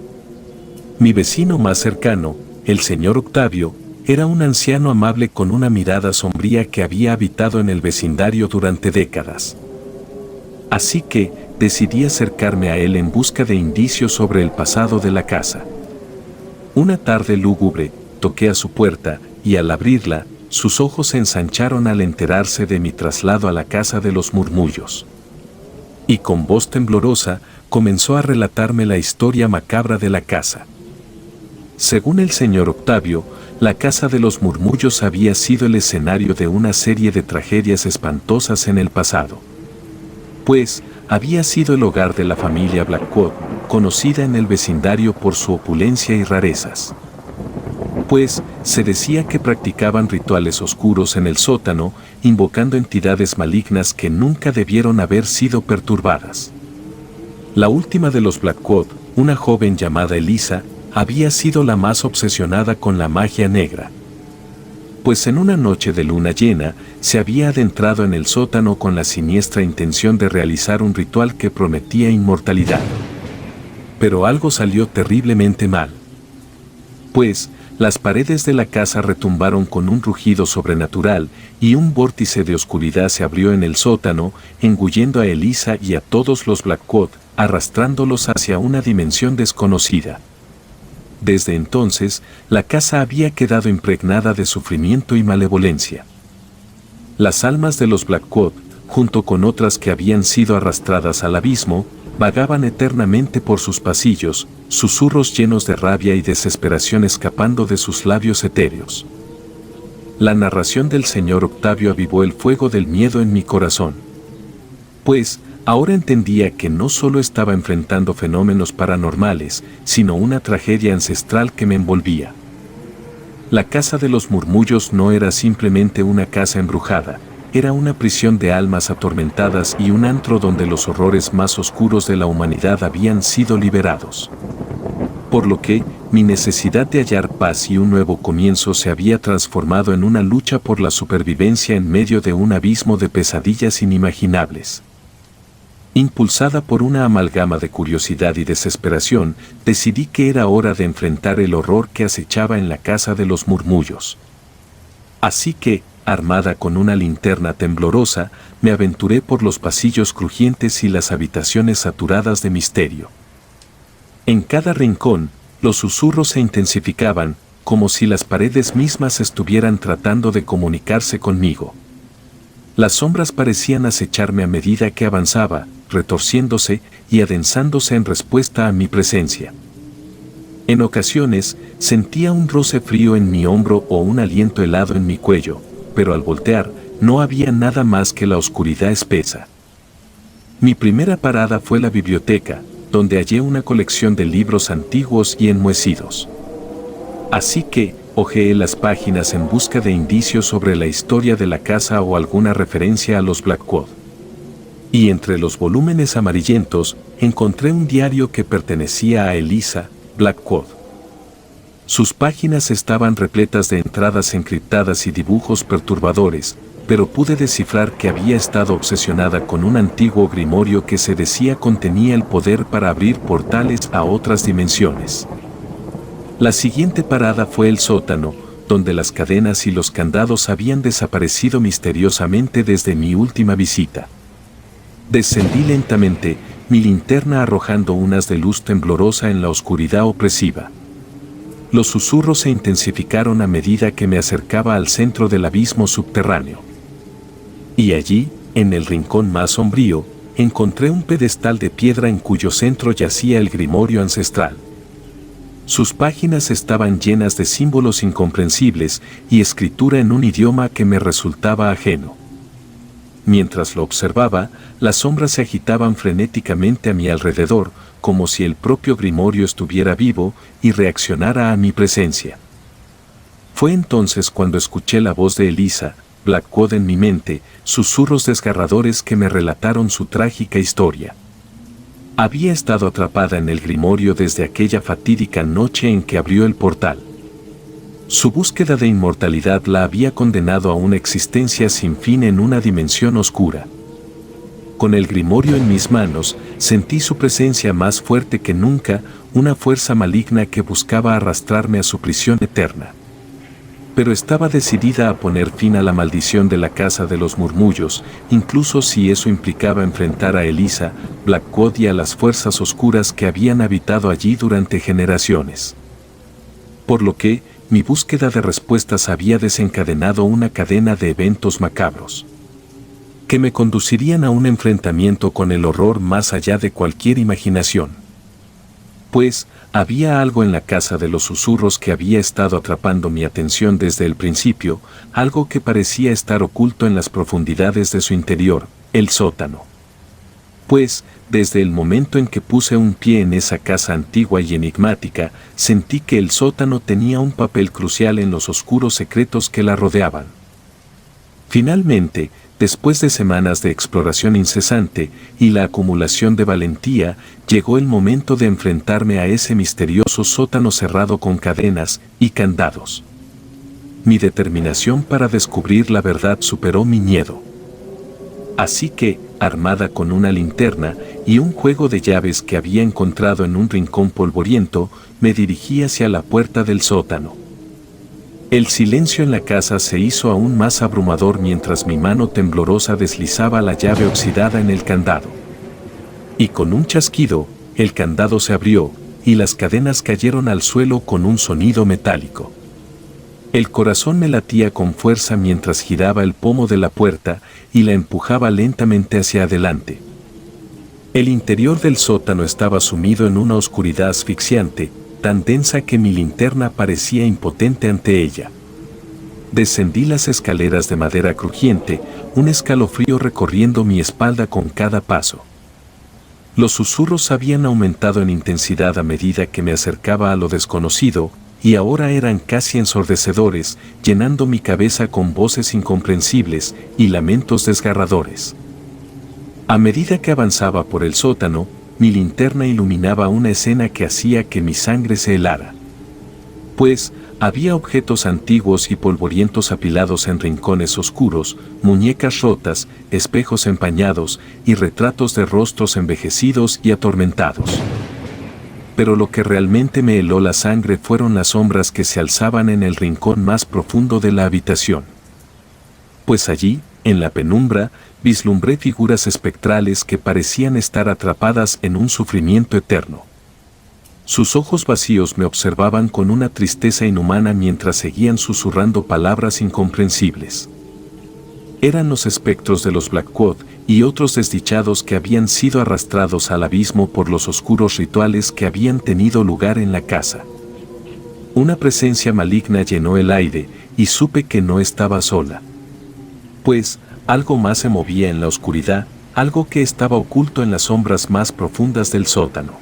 Mi vecino más cercano, el señor Octavio, era un anciano amable con una mirada sombría que había habitado en el vecindario durante décadas. Así que, decidí acercarme a él en busca de indicios sobre el pasado de la casa. Una tarde lúgubre, toqué a su puerta, y al abrirla, sus ojos se ensancharon al enterarse de mi traslado a la casa de los murmullos. Y con voz temblorosa, comenzó a relatarme la historia macabra de la casa. Según el señor Octavio, la casa de los murmullos había sido el escenario de una serie de tragedias espantosas en el pasado. Pues, había sido el hogar de la familia Blackwood, conocida en el vecindario por su opulencia y rarezas. Pues, se decía que practicaban rituales oscuros en el sótano, invocando entidades malignas que nunca debieron haber sido perturbadas. La última de los Blackwood, una joven llamada Elisa, había sido la más obsesionada con la magia negra. Pues en una noche de luna llena, se había adentrado en el sótano con la siniestra intención de realizar un ritual que prometía inmortalidad. Pero algo salió terriblemente mal. Pues, Las paredes de la casa retumbaron con un rugido sobrenatural y un vórtice de oscuridad se abrió en el sótano, engullendo a Elisa y a todos los Blackwood, arrastrándolos hacia una dimensión desconocida. Desde entonces, la casa había quedado impregnada de sufrimiento y malevolencia. Las almas de los Blackwood, junto con otras que habían sido arrastradas al abismo, vagaban eternamente por sus pasillos, susurros llenos de rabia y desesperación escapando de sus labios etéreos. La narración del señor Octavio avivó el fuego del miedo en mi corazón. Pues, ahora entendía que no solo estaba enfrentando fenómenos paranormales, sino una tragedia ancestral que me envolvía. La casa de los murmullos no era simplemente una casa embrujada, era una prisión de almas atormentadas y un antro donde los horrores más oscuros de la humanidad habían sido liberados. Por lo que, mi necesidad de hallar paz y un nuevo comienzo se había transformado en una lucha por la supervivencia en medio de un abismo de pesadillas inimaginables. Impulsada por una amalgama de curiosidad y desesperación, decidí que era hora de enfrentar el horror que acechaba en la casa de los murmullos. Así que, armada con una linterna temblorosa, me aventuré por los pasillos crujientes y las habitaciones saturadas de misterio. En cada rincón, los susurros se intensificaban, como si las paredes mismas estuvieran tratando de comunicarse conmigo. Las sombras parecían acecharme a medida que avanzaba, retorciéndose y adensándose en respuesta a mi presencia. En ocasiones, sentía un roce frío en mi hombro o un aliento helado en mi cuello, pero al voltear, no había nada más que la oscuridad espesa. Mi primera parada fue la biblioteca, donde hallé una colección de libros antiguos y enmohecidos. Así que, hojeé las páginas en busca de indicios sobre la historia de la casa o alguna referencia a los Blackwood. Y entre los volúmenes amarillentos, encontré un diario que pertenecía a Elisa Blackwood. Sus páginas estaban repletas de entradas encriptadas y dibujos perturbadores, pero pude descifrar que había estado obsesionada con un antiguo grimorio que se decía contenía el poder para abrir portales a otras dimensiones. La siguiente parada fue el sótano, donde las cadenas y los candados habían desaparecido misteriosamente desde mi última visita. Descendí lentamente, mi linterna arrojando unas de luz temblorosa en la oscuridad opresiva. Los susurros se intensificaron a medida que me acercaba al centro del abismo subterráneo. Y allí, en el rincón más sombrío, encontré un pedestal de piedra en cuyo centro yacía el grimorio ancestral. Sus páginas estaban llenas de símbolos incomprensibles y escritura en un idioma que me resultaba ajeno. Mientras lo observaba, las sombras se agitaban frenéticamente a mi alrededor, como si el propio grimorio estuviera vivo y reaccionara a mi presencia. Fue entonces cuando escuché la voz de Elisa Blackwood en mi mente, susurros desgarradores que me relataron su trágica historia. Había estado atrapada en el grimorio desde aquella fatídica noche en que abrió el portal. Su búsqueda de inmortalidad la había condenado a una existencia sin fin en una dimensión oscura. Con el grimorio en mis manos, sentí su presencia más fuerte que nunca, una fuerza maligna que buscaba arrastrarme a su prisión eterna. Pero estaba decidida a poner fin a la maldición de la casa de los murmullos, incluso si eso implicaba enfrentar a Elisa Blackwood y a las fuerzas oscuras que habían habitado allí durante generaciones. Por lo que, mi búsqueda de respuestas había desencadenado una cadena de eventos macabros que me conducirían a un enfrentamiento con el horror más allá de cualquier imaginación. Pues, había algo en la casa de los susurros que había estado atrapando mi atención desde el principio, algo que parecía estar oculto en las profundidades de su interior, el sótano. Pues, desde el momento en que puse un pie en esa casa antigua y enigmática, sentí que el sótano tenía un papel crucial en los oscuros secretos que la rodeaban. Finalmente, después de semanas de exploración incesante y la acumulación de valentía, llegó el momento de enfrentarme a ese misterioso sótano cerrado con cadenas y candados. Mi determinación para descubrir la verdad superó mi miedo. Así que, armada con una linterna y un juego de llaves que había encontrado en un rincón polvoriento, me dirigí hacia la puerta del sótano. El silencio en la casa se hizo aún más abrumador mientras mi mano temblorosa deslizaba la llave oxidada en el candado. Y con un chasquido, el candado se abrió, y las cadenas cayeron al suelo con un sonido metálico. El corazón me latía con fuerza mientras giraba el pomo de la puerta y la empujaba lentamente hacia adelante. El interior del sótano estaba sumido en una oscuridad asfixiante, tan densa que mi linterna parecía impotente ante ella. Descendí las escaleras de madera crujiente, un escalofrío recorriendo mi espalda con cada paso. Los susurros habían aumentado en intensidad a medida que me acercaba a lo desconocido, y ahora eran casi ensordecedores, llenando mi cabeza con voces incomprensibles y lamentos desgarradores. A medida que avanzaba por el sótano, mi linterna iluminaba una escena que hacía que mi sangre se helara. Pues, había objetos antiguos y polvorientos apilados en rincones oscuros, muñecas rotas, espejos empañados y retratos de rostros envejecidos y atormentados. Pero lo que realmente me heló la sangre fueron las sombras que se alzaban en el rincón más profundo de la habitación. Pues allí, en la penumbra, vislumbré figuras espectrales que parecían estar atrapadas en un sufrimiento eterno. Sus ojos vacíos me observaban con una tristeza inhumana mientras seguían susurrando palabras incomprensibles. Eran los espectros de los Blackwood y otros desdichados que habían sido arrastrados al abismo por los oscuros rituales que habían tenido lugar en la casa. Una presencia maligna llenó el aire y supe que no estaba sola. Pues, algo más se movía en la oscuridad, algo que estaba oculto en las sombras más profundas del sótano.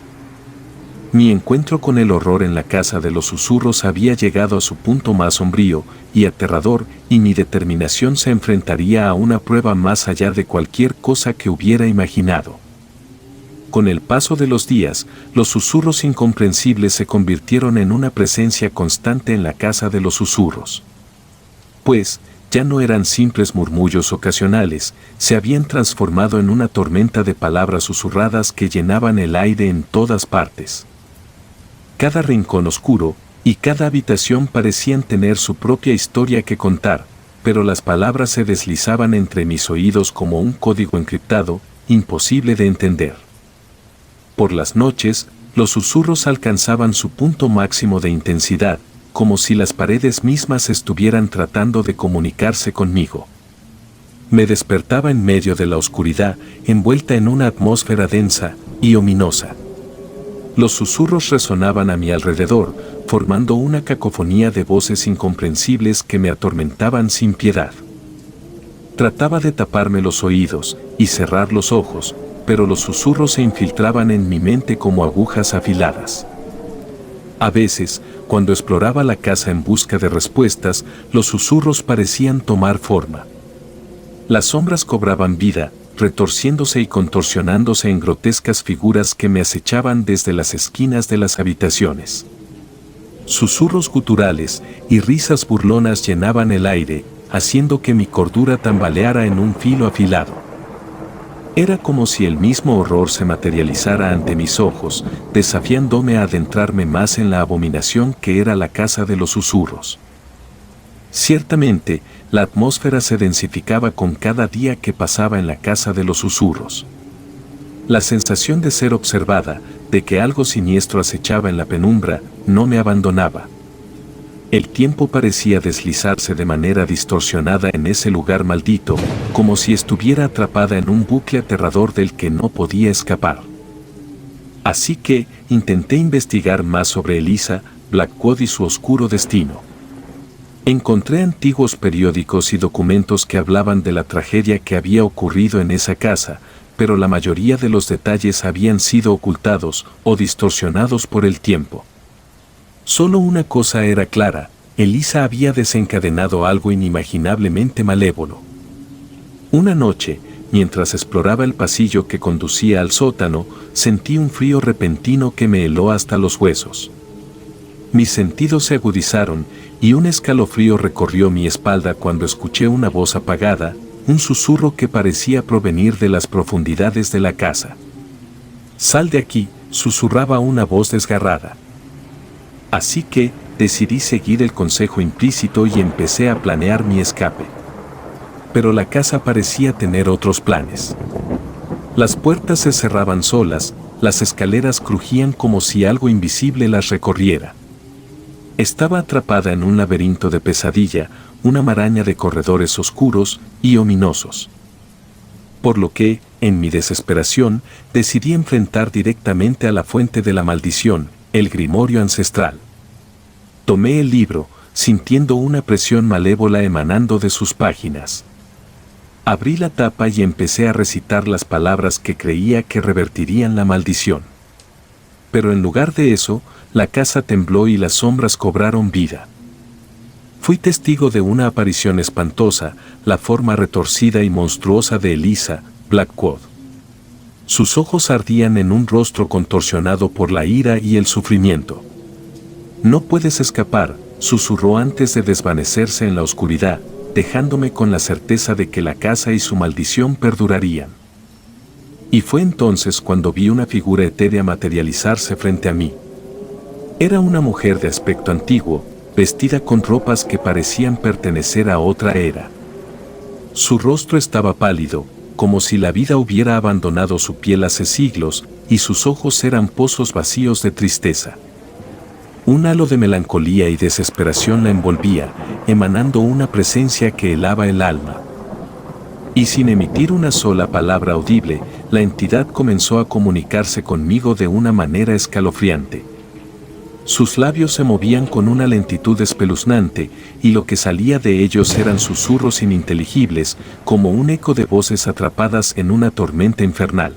Mi encuentro con el horror en la casa de los susurros había llegado a su punto más sombrío y aterrador, y mi determinación se enfrentaría a una prueba más allá de cualquier cosa que hubiera imaginado. Con el paso de los días, los susurros incomprensibles se convirtieron en una presencia constante en la casa de los susurros. Pues, ya no eran simples murmullos ocasionales, se habían transformado en una tormenta de palabras susurradas que llenaban el aire en todas partes. Cada rincón oscuro y cada habitación parecían tener su propia historia que contar, pero las palabras se deslizaban entre mis oídos como un código encriptado, imposible de entender. Por las noches, los susurros alcanzaban su punto máximo de intensidad, como si las paredes mismas estuvieran tratando de comunicarse conmigo. Me despertaba en medio de la oscuridad, envuelta en una atmósfera densa y ominosa. Los susurros resonaban a mi alrededor, formando una cacofonía de voces incomprensibles que me atormentaban sin piedad. Trataba de taparme los oídos y cerrar los ojos, pero los susurros se infiltraban en mi mente como agujas afiladas. A veces, cuando exploraba la casa en busca de respuestas, los susurros parecían tomar forma. Las sombras cobraban vida, retorciéndose y contorsionándose en grotescas figuras que me acechaban desde las esquinas de las habitaciones. Susurros guturales y risas burlonas llenaban el aire, haciendo que mi cordura tambaleara en un filo afilado. Era como si el mismo horror se materializara ante mis ojos, desafiándome a adentrarme más en la abominación que era la casa de los susurros. Ciertamente, la atmósfera se densificaba con cada día que pasaba en la casa de los susurros. La sensación de ser observada, de que algo siniestro acechaba en la penumbra, no me abandonaba. El tiempo parecía deslizarse de manera distorsionada en ese lugar maldito, como si estuviera atrapada en un bucle aterrador del que no podía escapar. Así que, intenté investigar más sobre Eliza Blackwood y su oscuro destino. Encontré antiguos periódicos y documentos que hablaban de la tragedia que había ocurrido en esa casa, pero la mayoría de los detalles habían sido ocultados o distorsionados por el tiempo. Solo una cosa era clara: Eliza había desencadenado algo inimaginablemente malévolo. Una noche, mientras exploraba el pasillo que conducía al sótano, sentí un frío repentino que me heló hasta los huesos. Mis sentidos se agudizaron y un escalofrío recorrió mi espalda cuando escuché una voz apagada, un susurro que parecía provenir de las profundidades de la casa. «Sal de aquí», susurraba una voz desgarrada. Así que, decidí seguir el consejo implícito y empecé a planear mi escape. Pero la casa parecía tener otros planes. Las puertas se cerraban solas, las escaleras crujían como si algo invisible las recorriera. Estaba atrapada en un laberinto de pesadilla, una maraña de corredores oscuros y ominosos. Por lo que, en mi desesperación, decidí enfrentar directamente a la fuente de la maldición, el grimorio ancestral. Tomé el libro, sintiendo una presión malévola emanando de sus páginas. Abrí la tapa y empecé a recitar las palabras que creía que revertirían la maldición. Pero en lugar de eso, la casa tembló y las sombras cobraron vida. Fui testigo de una aparición espantosa, la forma retorcida y monstruosa de Elisa Blackwood. Sus ojos ardían en un rostro contorsionado por la ira y el sufrimiento. «No puedes escapar», susurró antes de desvanecerse en la oscuridad, dejándome con la certeza de que la casa y su maldición perdurarían. Y fue entonces cuando vi una figura etérea materializarse frente a mí. Era una mujer de aspecto antiguo, vestida con ropas que parecían pertenecer a otra era. Su rostro estaba pálido, como si la vida hubiera abandonado su piel hace siglos, y sus ojos eran pozos vacíos de tristeza. Un halo de melancolía y desesperación la envolvía, emanando una presencia que helaba el alma. Y sin emitir una sola palabra audible, la entidad comenzó a comunicarse conmigo de una manera escalofriante. Sus labios se movían con una lentitud espeluznante, y lo que salía de ellos eran susurros ininteligibles, como un eco de voces atrapadas en una tormenta infernal.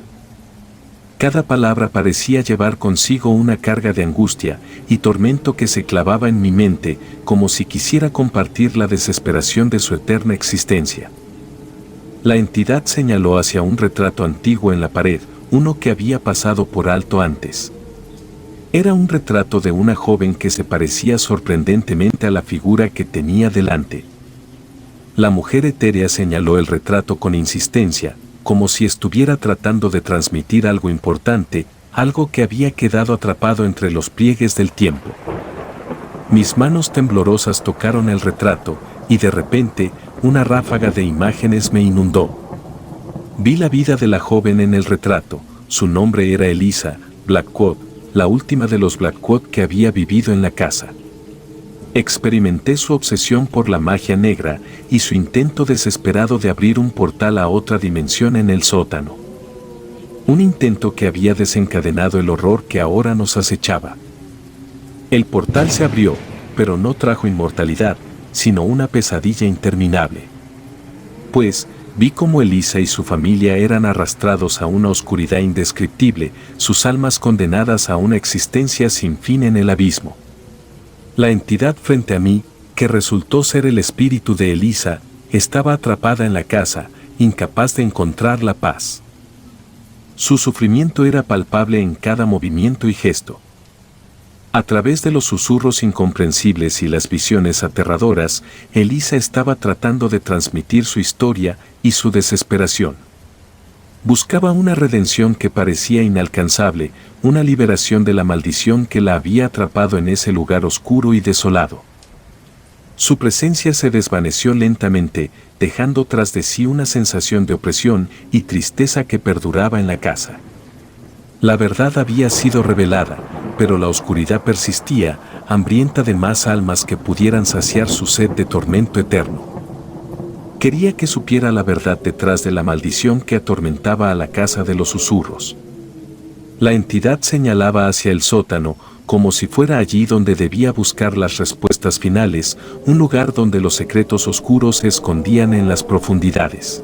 Cada palabra parecía llevar consigo una carga de angustia y tormento que se clavaba en mi mente, como si quisiera compartir la desesperación de su eterna existencia. La entidad señaló hacia un retrato antiguo en la pared, uno que había pasado por alto antes. Era un retrato de una joven que se parecía sorprendentemente a la figura que tenía delante. La mujer etérea señaló el retrato con insistencia, como si estuviera tratando de transmitir algo importante, algo que había quedado atrapado entre los pliegues del tiempo. Mis manos temblorosas tocaron el retrato, y de repente, una ráfaga de imágenes me inundó. Vi la vida de la joven en el retrato. Su nombre era Elisa Blackwood, la última de los Blackwood que había vivido en la casa. Experimenté su obsesión por la magia negra y su intento desesperado de abrir un portal a otra dimensión en el sótano. Un intento que había desencadenado el horror que ahora nos acechaba. El portal se abrió, pero no trajo inmortalidad, sino una pesadilla interminable. Pues, vi cómo Elisa y su familia eran arrastrados a una oscuridad indescriptible, sus almas condenadas a una existencia sin fin en el abismo. La entidad frente a mí, que resultó ser el espíritu de Elisa, estaba atrapada en la casa, incapaz de encontrar la paz. Su sufrimiento era palpable en cada movimiento y gesto. A través de los susurros incomprensibles y las visiones aterradoras, Elisa estaba tratando de transmitir su historia y su desesperación. Buscaba una redención que parecía inalcanzable, una liberación de la maldición que la había atrapado en ese lugar oscuro y desolado. Su presencia se desvaneció lentamente, dejando tras de sí una sensación de opresión y tristeza que perduraba en la casa. La verdad había sido revelada, pero la oscuridad persistía, hambrienta de más almas que pudieran saciar su sed de tormento eterno. Quería que supiera la verdad detrás de la maldición que atormentaba a la casa de los susurros. La entidad señalaba hacia el sótano, como si fuera allí donde debía buscar las respuestas finales, un lugar donde los secretos oscuros se escondían en las profundidades.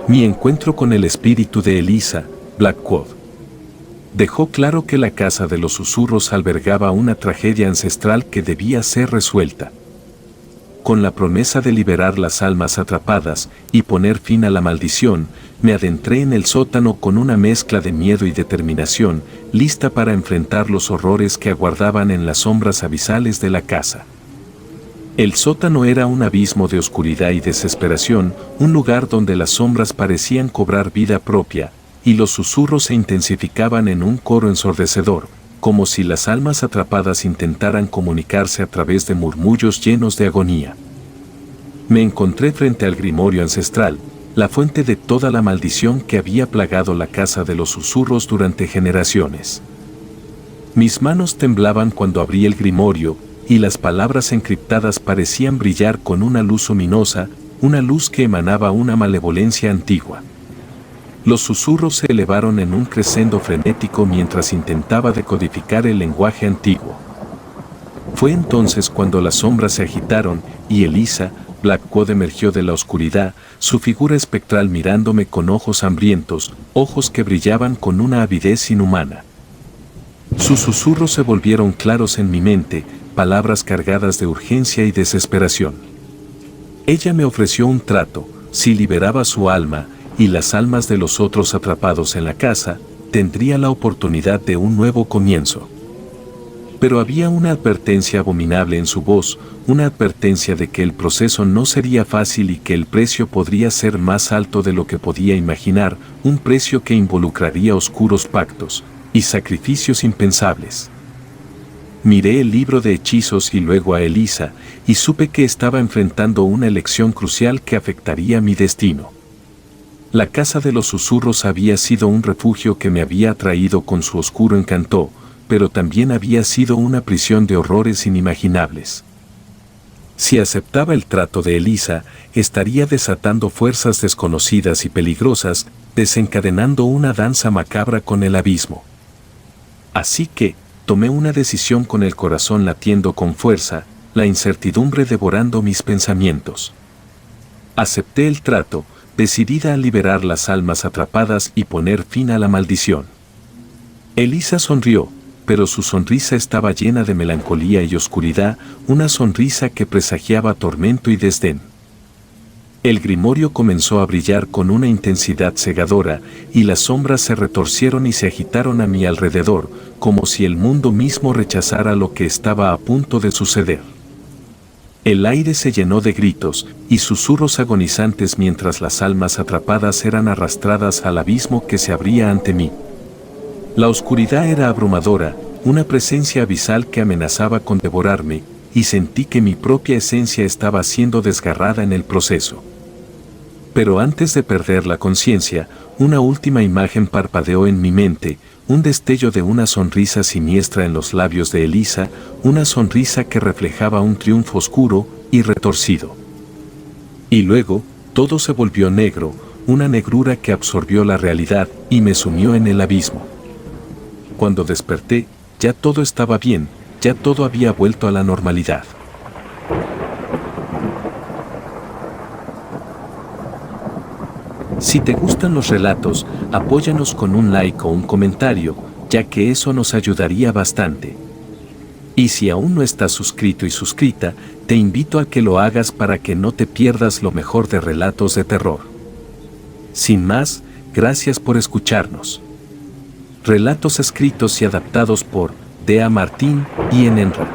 Mi encuentro con el espíritu de Elisa Blackwood dejó claro que la casa de los susurros albergaba una tragedia ancestral que debía ser resuelta. Con la promesa de liberar las almas atrapadas y poner fin a la maldición, me adentré en el sótano con una mezcla de miedo y determinación, lista para enfrentar los horrores que aguardaban en las sombras abisales de la casa. El sótano era un abismo de oscuridad y desesperación, un lugar donde las sombras parecían cobrar vida propia, y los susurros se intensificaban en un coro ensordecedor, como si las almas atrapadas intentaran comunicarse a través de murmullos llenos de agonía. Me encontré frente al grimorio ancestral, la fuente de toda la maldición que había plagado la casa de los susurros durante generaciones. Mis manos temblaban cuando abrí el grimorio, y las palabras encriptadas parecían brillar con una luz ominosa, una luz que emanaba una malevolencia antigua. Los susurros se elevaron en un crescendo frenético mientras intentaba decodificar el lenguaje antiguo. Fue entonces cuando las sombras se agitaron y Elisa, Blackwood emergió de la oscuridad, su figura espectral mirándome con ojos hambrientos, ojos que brillaban con una avidez inhumana. Sus susurros se volvieron claros en mi mente, palabras cargadas de urgencia y desesperación. Ella me ofreció un trato: si liberaba su alma y las almas de los otros atrapados en la casa, tendría la oportunidad de un nuevo comienzo. Pero había una advertencia abominable en su voz, una advertencia de que el proceso no sería fácil y que el precio podría ser más alto de lo que podía imaginar, un precio que involucraría oscuros pactos y sacrificios impensables. Miré el libro de hechizos y luego a Elisa, y supe que estaba enfrentando una elección crucial que afectaría mi destino. La casa de los susurros había sido un refugio que me había atraído con su oscuro encanto, pero también había sido una prisión de horrores inimaginables. Si aceptaba el trato de Elisa, estaría desatando fuerzas desconocidas y peligrosas, desencadenando una danza macabra con el abismo. Así que, tomé una decisión con el corazón latiendo con fuerza, la incertidumbre devorando mis pensamientos. Acepté el trato, decidida a liberar las almas atrapadas y poner fin a la maldición. Elisa sonrió, pero su sonrisa estaba llena de melancolía y oscuridad, una sonrisa que presagiaba tormento y desdén. El grimorio comenzó a brillar con una intensidad cegadora, y las sombras se retorcieron y se agitaron a mi alrededor, como si el mundo mismo rechazara lo que estaba a punto de suceder. El aire se llenó de gritos y susurros agonizantes mientras las almas atrapadas eran arrastradas al abismo que se abría ante mí. La oscuridad era abrumadora, una presencia abisal que amenazaba con devorarme, y sentí que mi propia esencia estaba siendo desgarrada en el proceso. Pero antes de perder la conciencia, una última imagen parpadeó en mi mente, un destello de una sonrisa siniestra en los labios de Elisa, una sonrisa que reflejaba un triunfo oscuro y retorcido. Y luego, todo se volvió negro, una negrura que absorbió la realidad y me sumió en el abismo. Cuando desperté, ya todo estaba bien, ya todo había vuelto a la normalidad. Si te gustan los relatos, apóyanos con un like o un comentario, ya que eso nos ayudaría bastante. Y si aún no estás suscrito y suscrita, te invito a que lo hagas para que no te pierdas lo mejor de relatos de terror. Sin más, gracias por escucharnos. Relatos escritos y adaptados por Dea Martín y Enenra.